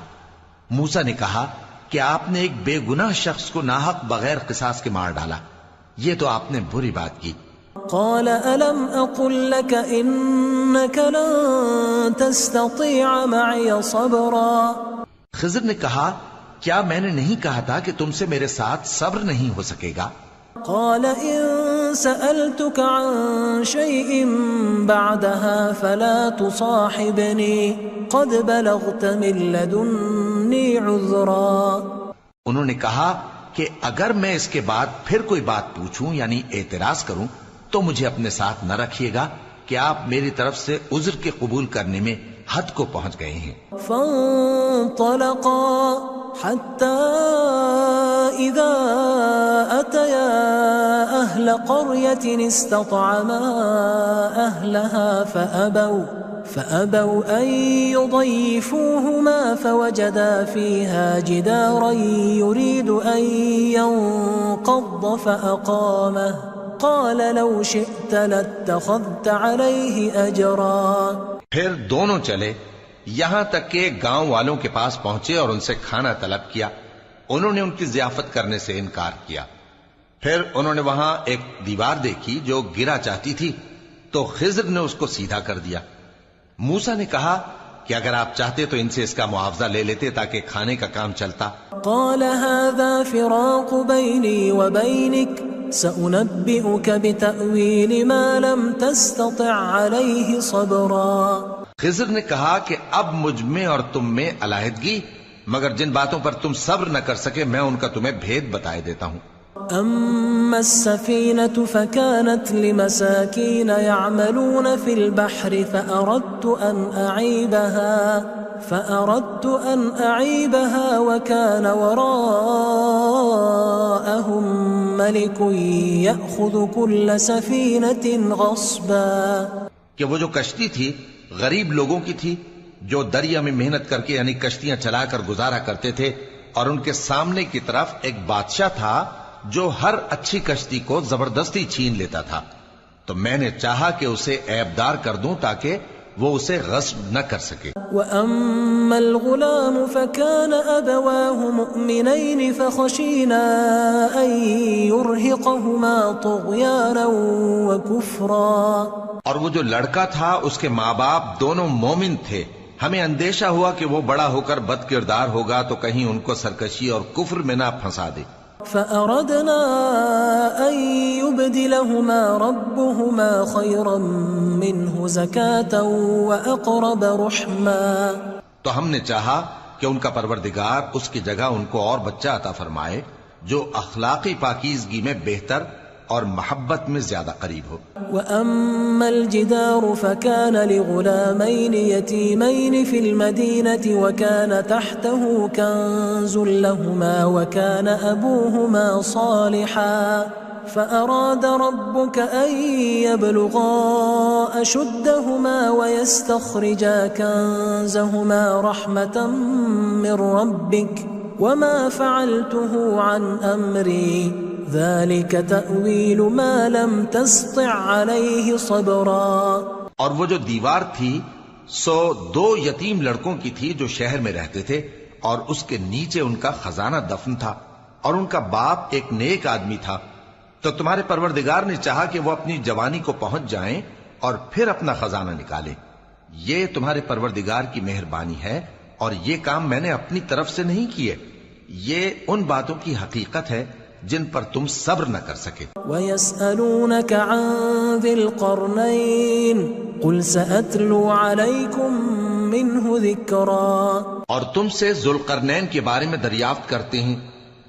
موسیٰ نے کہا کہ آپ نے ایک بے گناہ شخص کو ناحق بغیر قصاص کے مار ڈالا، یہ تو آپ نے بری بات کی. قال ألم أقل لك إنك لن تستطيع معي صبرا. خضر نے کہا کیا میں نے نہیں کہا تھا کہ تم سے میرے ساتھ صبر نہیں ہو سکے گا؟ قال إن سألتك عن شيء بعدها فلا تصاحبني قد بلغت من لدني عذرا. انہوں نے کہا کہ اگر میں اس کے بعد پھر کوئی بات پوچھوں یعنی اعتراض کروں تو مجھے اپنے ساتھ نہ رکھیے گا کہ آپ میری طرف سے عذر کے قبول کرنے میں حد کو پہنچ گئے ہیں. فانطلقا حتى إذا أتيا أهل قرية استطعما أهلها فأبوا أن يضيفوهما فوجدا فيها جدارا يريد أن ينقض فأقامه قال لو شئت لاتخذت عليه أجرا. پھر دونوں چلے یہاں تک کہ گاؤں والوں کے پاس پہنچے اور ان سے کھانا طلب کیا. انہوں نے ان کی ضیافت کرنے سے انکار کیا. پھر انہوں نے وہاں ایک دیوار دیکھی جو گرا چاہتی تھی تو خضر نے اس کو سیدھا کر دیا. موسیٰ نے کہا کہ اگر آپ چاہتے تو ان سے اس کا معاوضہ لے لیتے تاکہ کھانے کا کام چلتا. قال هذا فراق بيني وبينك سأنبئك بتأويل ما لم تستطع عليه صبرا. خضر نے کہا کہ اب مجھ میں اور تم میں علیحدگی، مگر جن باتوں پر تم صبر نہ کر سکے میں ان کا تمہیں بھید بتائے دیتا ہوں. أما السفينة فكانت لمساكين يعملون في البحر فأردت أن أعيبها وكان وراءهم ملك يأخذ كل سفينة غصبا. کہ وہ جو کشتی تھی غریب لوگوں کی تھی جو دریا میں محنت کر کے یعنی کشتیاں چلا کر گزارا کرتے تھے، اور ان کے سامنے کی طرف ایک بادشاہ تھا جو ہر اچھی کشتی کو زبردستی چھین لیتا تھا. تو میں نے چاہا کہ اسے عیبدار کر دوں تاکہ وہ اسے غصب نہ کر سکے. وَأَمَّا الْغُلَامُ فَكَانَ أَبَوَاهُ مُؤْمِنَيْنِ فَخَشِينَا أَن يُرْهِقَهُمَا طُغْيَانًا وَكُفْرًا. اور وہ جو لڑکا تھا اس کے ماں باپ دونوں مومن تھے، ہمیں اندیشہ ہوا کہ وہ بڑا ہو کر بد کردار ہوگا تو کہیں ان کو سرکشی اور کفر میں نہ پھنسا دے. فأردنا أن يبدلهما ربهما خيرا منه زكاة وأقرب رحما. تو ہم نے چاہا کہ ان کا پروردگار اس کی جگہ ان کو اور بچہ عطا فرمائے جو اخلاقی پاکیزگی میں بہتر اور محبت میں زیادہ قریب ہو. وَأَمَّا الْجِدَارُ فَكَانَ لِغُلَامَيْنِ يَتِيمَيْنِ فِي الْمَدِينَةِ وَكَانَ تَحْتَهُ كَنْزٌ لَهُمَا وَكَانَ أَبُوهُمَا صَالِحًا فَأَرَادَ رَبُّكَ أَنْ يَبْلُغَا أَشُدَّهُمَا وَيَسْتَخْرِجَا كَنْزَهُمَا رَحْمَةً مِّن رَبِّكَ وَمَا فَعَلْتُهُ عَنْ أَمْرِي ذَلِكَ تَأْوِيلُ مَا لَمْ تَسْطِعْ عَلَيْهِ صَبْرًا. اور وہ جو دیوار تھی سو دو یتیم لڑکوں کی تھی جو شہر میں رہتے تھے، اور اس کے نیچے ان کا خزانہ دفن تھا، اور ان کا باپ ایک نیک آدمی تھا. تو تمہارے پروردگار نے چاہا کہ وہ اپنی جوانی کو پہنچ جائیں اور پھر اپنا خزانہ نکالے. یہ تمہارے پروردگار کی مہربانی ہے اور یہ کام میں نے اپنی طرف سے نہیں کیے. یہ ان باتوں کی حقیقت ہے جن پر تم صبر نہ کر سکے. وَيَسْأَلُونَكَ عَنْ ذِي الْقَرْنَيْنِ قُلْ سَأَتْلُو عَلَيْكُمْ مِنْهُ ذِكْرًا. اور تم سے ذوالقرنین کے بارے میں دریافت کرتے ہیں،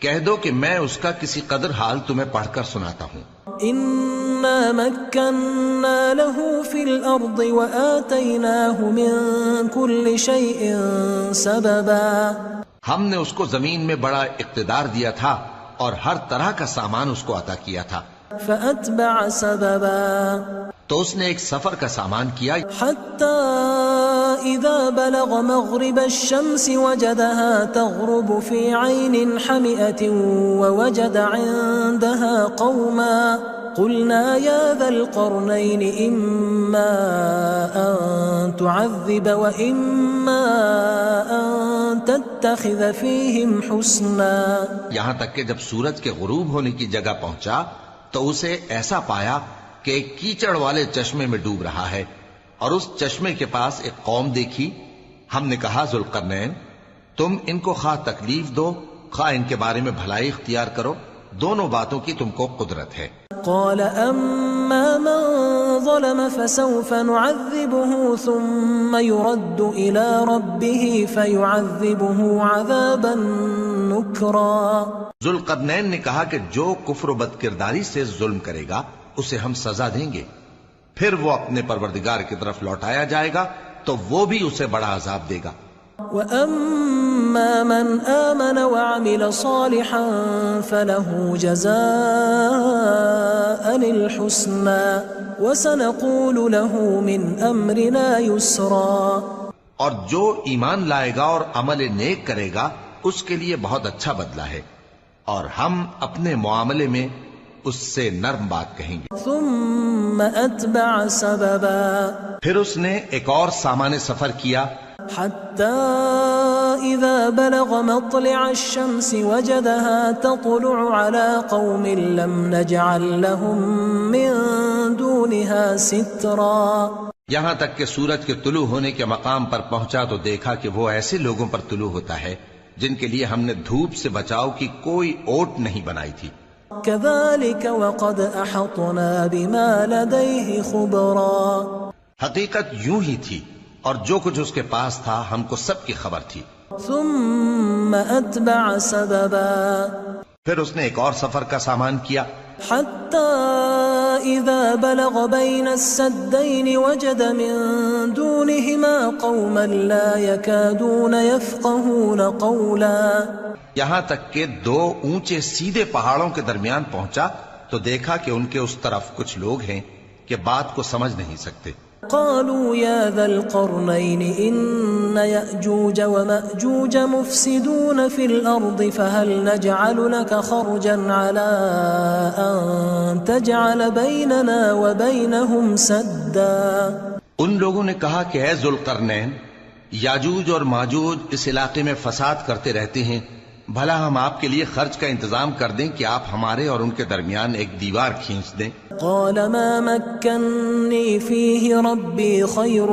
کہہ دو کہ میں اس کا کسی قدر حال تمہیں پڑھ کر سناتا ہوں. إِنَّا مَكَّنَّا لَهُ فِي الْأَرْضِ وَآتَيْنَاهُ مِنْ كُلِّ شَيْءٍ سَبَبًا. ہم نے اس کو زمین میں بڑا اقتدار دیا تھا اور ہر طرح کا سامان اس کو عطا کیا تھا. فأتبع سببا تو اس نے ایک سفر کا سامان کیا حتى إذا بلغ مغرب الشمس وجدها تغرب في عين حمئة ووجد عندها قوما قلنا يا ذا القرنين إما أن تعذب وإما أن تتخذ فيهم حسنا. یہاں تک کہ جب سورج کے غروب ہونے کی جگہ پہنچا تو اسے ایسا پایا کہ ایک کیچڑ والے چشمے میں ڈوب رہا ہے اور اس چشمے کے پاس ایک قوم دیکھی. ہم نے کہا ذوالقرنین تم ان کو خواہ تکلیف دو خواہ ان کے بارے میں بھلائی اختیار کرو، دونوں باتوں کی تم کو قدرت ہے. قال أما من ظلم فسوف نعذبه ثم يرد إلى ربه فيعذبه عذابا نكرا. ذوالقرنین نے کہا کہ جو کفر و بد کرداری سے ظلم کرے گا اسے ہم سزا دیں گے، پھر وہ اپنے پروردگار کی طرف لوٹایا جائے گا تو وہ بھی اسے بڑا عذاب دے گا. وَأَمَّا مَنْ آمَنَ وَعَمِلَ صَالِحًا فَلَهُ جَزَاءً الْحُسْنَى وَسَنَقُولُ لَهُ مِنْ أَمْرِنَا يُسْرًا. اور جو ایمان لائے گا اور عمل نیک کرے گا اس کے لیے بہت اچھا بدلہ ہے، اور ہم اپنے معاملے میں اس سے نرم بات کہیں گے. ثم أتبع سببا پھر اس نے ایک اور سامان سفر کیا حتى إذا بلغ مطلع الشمس وجدها تطلع على قوم لم نجعل لهم من دونها سترا. یہاں تک کہ سورج کے طلوع ہونے کے مقام پر پہنچا تو دیکھا کہ وہ ایسے لوگوں پر طلوع ہوتا ہے جن کے لیے ہم نے دھوپ سے بچاؤ کی کوئی اوٹ نہیں بنائی تھی. كذلك وقد أحطنا بما لديه خبرا. حقیقت یوں ہی تھی اور جو کچھ اس کے پاس تھا ہم کو سب کی خبر تھی. ثم أتبع سببا پھر اس نے ایک اور سفر کا سامان کیا حتى إذا بلغ بين السدين وجد من دونهما قوما لا يكادون يفقهون قولا. یہاں تک کہ دو اونچے سیدھے پہاڑوں کے درمیان پہنچا تو دیکھا کہ ان کے اس طرف کچھ لوگ ہیں کہ بات کو سمجھ نہیں سکتے. قالوا يا ذا القرنين إن يأجوج ومأجوج مفسدون في الأرض فهل نجعل لك خرجا على أن تجعل بيننا وبينهم سدا. ان لوگوں نے کہا کہ اے ذوالقرنین یاجوج اور ماجوج اس علاقے میں فساد کرتے رہتے ہیں، بھلا ہم آپ کے لیے خرچ کا انتظام کر دیں کہ آپ ہمارے اور ان کے درمیان ایک دیوار کھینچ دیں. قال ما مكنني فيه ربي خير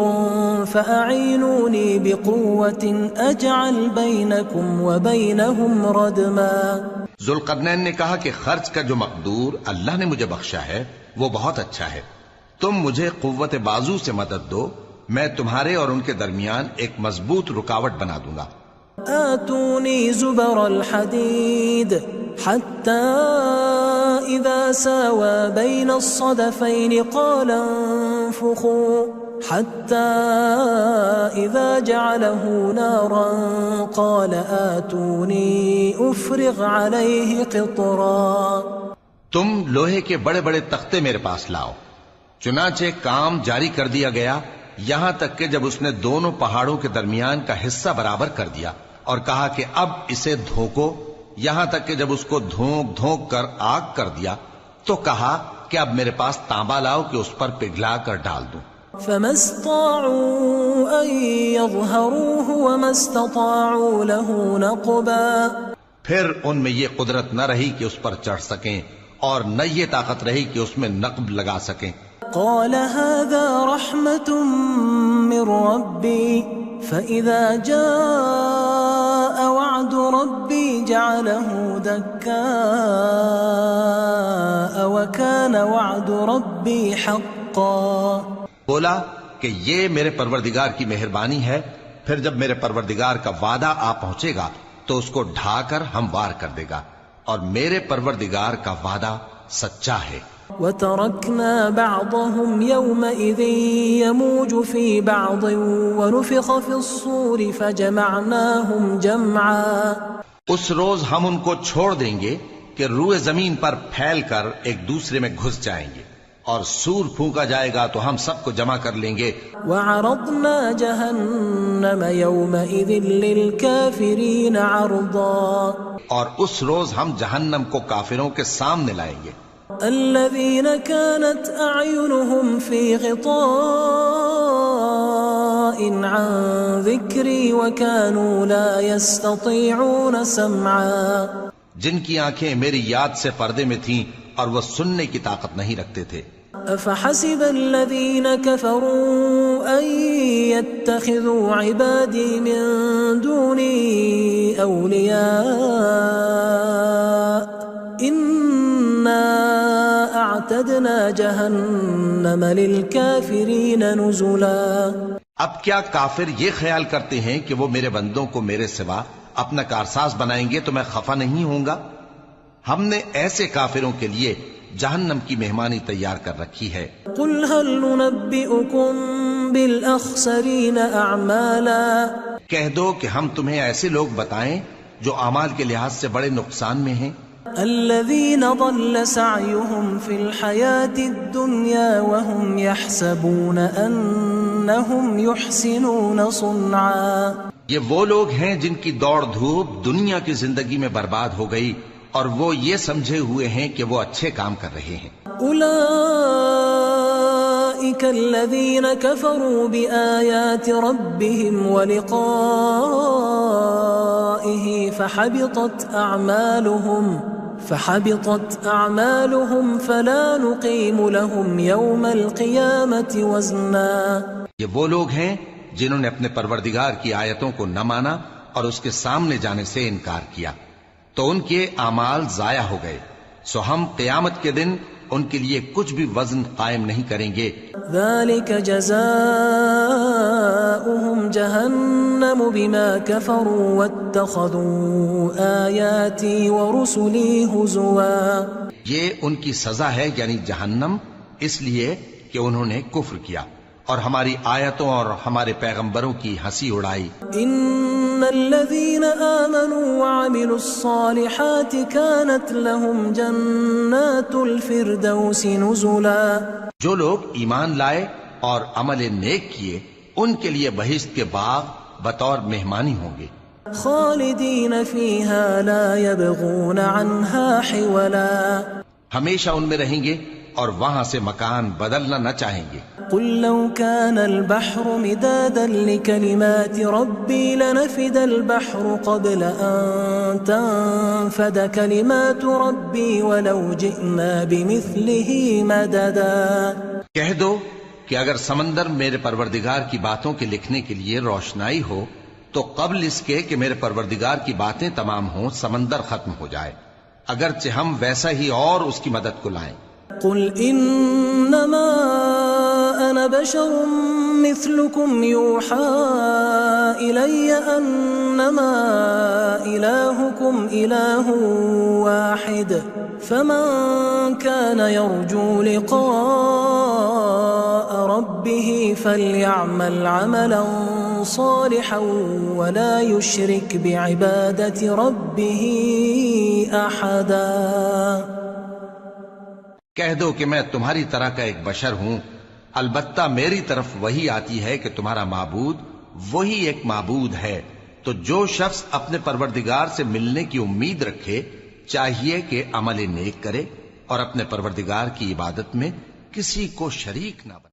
فأعينوني بقوة أجعل بينكم وبينهم ردما. ذوالقرنین نے کہا کہ خرچ کا جو مقدور اللہ نے مجھے بخشا ہے وہ بہت اچھا ہے، تم مجھے قوت بازو سے مدد دو، میں تمہارے اور ان کے درمیان ایک مضبوط رکاوٹ بنا دوں گا. آتوني زبر الحديد حتى إذا ساوى بين الصدفين قال انفخوا حتى إذا جعله نارا قال آتوني أفرغ عليه قطرا. تم لوہے کے بڑے بڑے تختے میرے پاس لاؤ. چنانچہ کام جاری کر دیا گیا یہاں تک کہ جب اس نے دونوں پہاڑوں کے درمیان کا حصہ برابر کر دیا اور کہا کہ اب اسے دھوکو، یہاں تک کہ جب اس کو دھونک دھونک کر آگ کر دیا تو کہا کہ اب میرے پاس تانبا لاؤ کہ اس پر پگھلا کر ڈال دوں. فما استطاعوا أن يظهروه وما استطاعوا له نقبا. پھر ان میں یہ قدرت نہ رہی کہ اس پر چڑھ سکیں اور نہ یہ طاقت رہی کہ اس میں نقب لگا سکیں. قال هذا رحمة من ربي فإذا جاء وعد ربي جعله دكاء وكان وعد ربي حقا. بولا کہ یہ میرے پروردگار کی مہربانی ہے، پھر جب میرے پروردگار کا وعدہ آ پہنچے گا تو اس کو ڈھا کر ہموار کر دے گا، اور میرے پروردگار کا وعدہ سچا ہے. وَتَرَكْنَا بَعْضَهُمْ يَوْمَئِذٍ يَمُوجُ فِي بَعْضٍ وَنُفِخَ فِي الصُّورِ فَجَمَعْنَاهُمْ جَمْعًا. اس روز ہم ان کو چھوڑ دیں گے کہ روئے زمین پر پھیل کر ایک دوسرے میں گھس جائیں گے، اور سور پھونکا جائے گا تو ہم سب کو جمع کر لیں گے۔ وعرضنا جہنم یومئذ للکافرین عرضا، اور اس روز ہم جہنم کو کافروں کے سامنے لائیں گے۔ الذین كانت اعینہم فی غطاء عن ذکری وكانوا لا يستطيعون سمعا، جن کی آنکھیں میری یاد سے پردے میں تھیں اور وہ سننے کی طاقت نہیں رکھتے تھے۔ افحسب الذین كفروا ان يتخذوا عبادی من دونی اولیاء انا اعتدنا جہنم للکافرین نزلا۔ اب کیا کافر یہ خیال کرتے ہیں کہ وہ میرے بندوں کو میرے سوا اپنا کارساز بنائیں گے تو میں خفا نہیں ہوں گا؟ ہم نے ایسے کافروں کے لیے جہنم کی مہمانی تیار کر رکھی ہے۔ قل هل ننبئكم بالاخسرین اعمالا، کہہ دو کہ ہم تمہیں ایسے لوگ بتائیں جو اعمال کے لحاظ سے بڑے نقصان میں ہیں۔ الذین ضل سعیهم فی الحیاة الدنیا وهم يحسبون انہم یحسنون صنعا، یہ وہ لوگ ہیں جن کی دوڑ دھوپ دنیا کی زندگی میں برباد ہو گئی اور وہ یہ سمجھے ہوئے ہیں کہ وہ اچھے کام کر رہے ہیں۔ اولئک الذین کفروا بآیات ربهم ولقائه فحبطت اعمالهم فلا نقیم لهم یوم القیامة وزنا۔ یہ وہ لوگ ہیں جنہوں نے اپنے پروردگار کی آیتوں کو نہ مانا اور اس کے سامنے جانے سے انکار کیا، تو ان کے اعمال ضائع ہو گئے، سو ہم قیامت کے دن ان کے لیے کچھ بھی وزن قائم نہیں کریں گے۔ ذلك جزاؤهم جہنم بما كفروا واتخذوا آیاتی ورسلی ہزوا، یہ ان کی سزا ہے یعنی جہنم، اس لیے کہ انہوں نے کفر کیا اور ہماری آیتوں اور ہمارے پیغمبروں کی ہنسی اڑائی۔ ان الذين آمنوا وعملوا الصالحات كانت لهم جنات الفردوس نزلا، جو لوگ ایمان لائے اور عمل نیک کیے ان کے لیے بہشت کے باغ بطور مہمانی ہوں گے، خالدین فیہا لا یبغون عنہا حولا، ہمیشہ ان میں رہیں گے اور وہاں سے مکان بدلنا نہ چاہیں گے۔ قل لو كان البحر مدادا لكلمات ربي لنفد البحر قبل أن تنفد كلمات ربي ولو جئنا بمثله مددا۔ کہہ دو کہ اگر سمندر میرے پروردگار کی باتوں کے لکھنے کے لیے روشنائی ہو تو قبل اس کے کہ میرے پروردگار کی باتیں تمام ہوں سمندر ختم ہو جائے، اگرچہ ہم ویسا ہی اور اس کی مدد کو لائیں۔ قل انما انا بشر مثلكم يوحى الي انما الهكم اله واحد فمن كان يرجو لقاء ربه فليعمل عملا صالحا ولا يشرك بعبادة ربه احدا۔ کہہ دو کہ میں تمہاری طرح کا ایک بشر ہوں، البتہ میری طرف وہی آتی ہے کہ تمہارا معبود وہی ایک معبود ہے، تو جو شخص اپنے پروردگار سے ملنے کی امید رکھے چاہیے کہ عمل نیک کرے اور اپنے پروردگار کی عبادت میں کسی کو شریک نہ بنائے۔